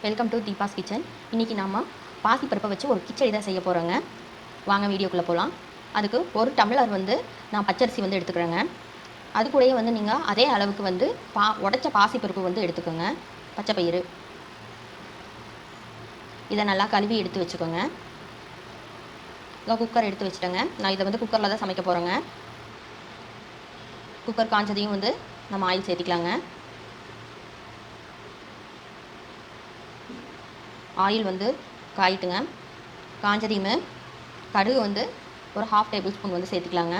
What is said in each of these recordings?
Welcome to Deepa's kitchen. இன்றைக்கி நாம் பாசிப்பருப்பை வச்சு ஒரு கிச்சடி தான் செய்ய போகிறோங்க. வாங்க வீடியோக்குள்ளே போகலாம். அதுக்கு ஒரு டம்ளர் நான் பச்சரிசி எடுத்துக்கிறேங்க. அது கூடயே நீங்கள் அதே அளவுக்கு உடைச்ச பாசிப்பருப்பு எடுத்துக்கோங்க. பச்சை பயிறு இதை நல்லா கழுவி எடுத்து வச்சுக்கோங்க. குக்கர் எடுத்து வச்சுட்டேங்க. நான் இதை குக்கரில் தான் சமைக்க போகிறேங்க. குக்கர் காஞ்சதையும் நம்ம ஆயில் சேர்த்திக்கலாங்க. ஆயில் காயிட்டுங்க. காஞ்சதையுமே கடுகு ஒரு 1/2 டேபிள் ஸ்பூன் சேர்த்துக்கலாங்க.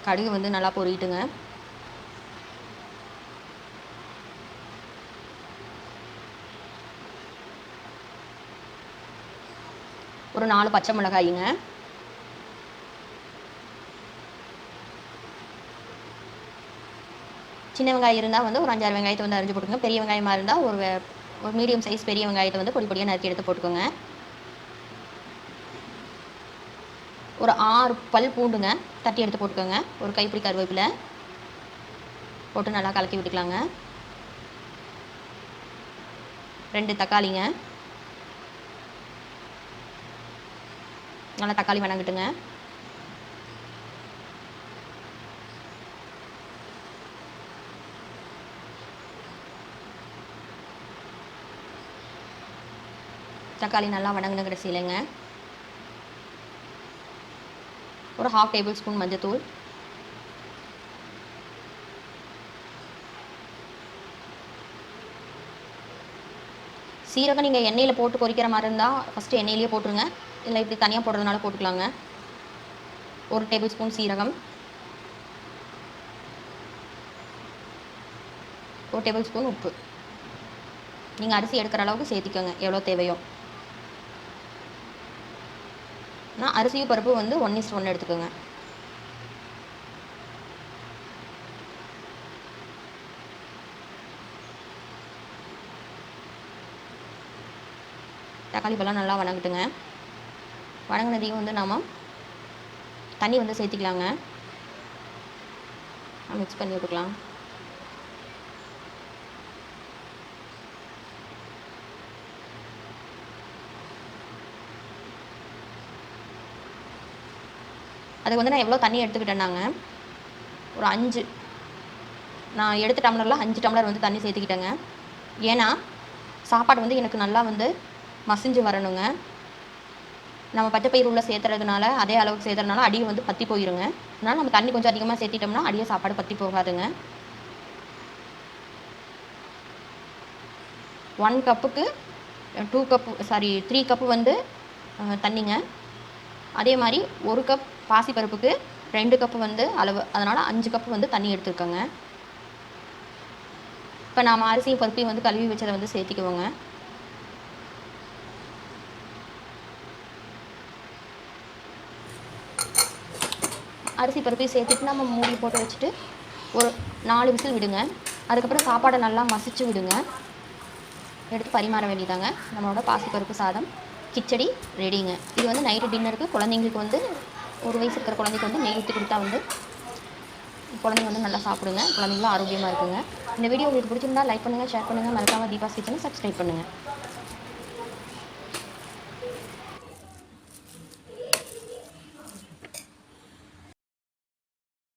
கடுகு நல்லா பொரிட்டுங்க. ஒரு 4 பச்சை மிளகாய்ங்க. சின்ன வெங்காயம் இருந்தால் ஒரு 5-6 வெங்காயத்தை அரிஞ்சு போட்டுக்கோங்க. பெரிய வெங்காயமாக இருந்தால் ஒரு மீடியம் சைஸ் பெரிய வெங்காயத்தை பொடி பொடியாக நறுக்கி எடுத்து போட்டுக்கோங்க. ஒரு 6 பல் பூண்டுங்க தட்டி எடுத்து போட்டுக்கோங்க. ஒரு கைப்பிடி கருவேப்பிலை போட்டு நல்லா கலக்கி விட்டுக்கலாங்க. 2 தக்காளிங்க. நல்லா தக்காளி வணங்கட்டுங்க. தக்காளி நல்லா வணங்கின கடைசியிலங்க ஒரு 1/2 டேபிள் ஸ்பூன் மஞ்சத்தூள், சீரகம் நீங்கள் எண்ணெயில் போட்டு பொரிக்கிற மாதிரி இருந்தால் ஃபஸ்ட்டு எண்ணெயிலேயே போட்டுருங்க. இல்லை இப்படி தனியாக போடுறதுனால போட்டுக்கலாங்க. 1 டேபிள் ஸ்பூன் சீரகம், 1 டேபிள் ஸ்பூன் உப்பு. நீங்கள் அரிசி எடுக்கிற அளவுக்கு சேர்த்திக்கோங்க எவ்வளோ தேவையோ. நான் அரிசியும் பருப்பு 1:1 எடுத்துக்கோங்க. தக்காளி பழம் நல்லா வணங்கட்டுங்க. வணங்கினதையும் நாம் தண்ணி சேர்த்திக்கலாங்க. மிக்ஸ் பண்ணி விட்டுக்கலாம். அதுக்கு நான் எவ்வளோ தண்ணி எடுத்துக்கிட்டேன்னாங்க ஒரு 5, நான் எடுத்த டம்ளரில் 5 டம்ளர் தண்ணி சேர்த்துக்கிட்டேங்க. ஏன்னா சாப்பாடு எனக்கு நல்லா மசிஞ்சு வரணுங்க. நம்ம பச்சைப்பயிறு உள்ள சேர்த்துறதுனால அதே அளவுக்கு சேர்த்துறதுனால அடியை பற்றி போயிருங்க. அதனால் நம்ம தண்ணி கொஞ்சம் அதிகமாக சேர்த்திட்டோம்னா அடியை சாப்பாடு பற்றி போகாதுங்க. 1 கப்புக்கு 3 கப்பு தண்ணிங்க. அதே மாதிரி 1 கப் பாசிப்பருப்புக்கு 2 கப்பு அளவு, அதனால் 5 கப்பு தண்ணி எடுத்துருக்கோங்க. இப்போ நாம் அரிசியும் பருப்பையும் கழுவி வச்சதை சேர்த்திக்குவோங்க. அரிசி பருப்பையும் சேர்த்துட்டு நம்ம மூடி போட்டு வச்சுட்டு ஒரு 4 விசில் விடுங்க. அதுக்கப்புறம் சாப்பாடை நல்லா மசிச்சு விடுங்க. எடுத்து பரிமாற வேண்டியதாங்க. நம்மளோட பாசிப்பருப்பு சாதம் கிச்சடி ரெடிங்க. இது நைட்டு டின்னருக்கு குழந்தைங்களுக்கு 1 வயசு இருக்கிற குழந்தைக்கு நெய் ஊற்றி கொடுத்தா குழந்தைங்க நல்லா சாப்பிடுங்க. குழந்தைங்களும் ஆரோக்கியமாக இருக்குங்க. இந்த வீடியோ உங்களுக்கு பிடிச்சிருந்தா லைக் பண்ணுங்கள், ஷேர் பண்ணுங்கள். மறக்காமல் தீபாஸ் கிச்சனை சப்ஸ்கிரைப் பண்ணுங்கள்.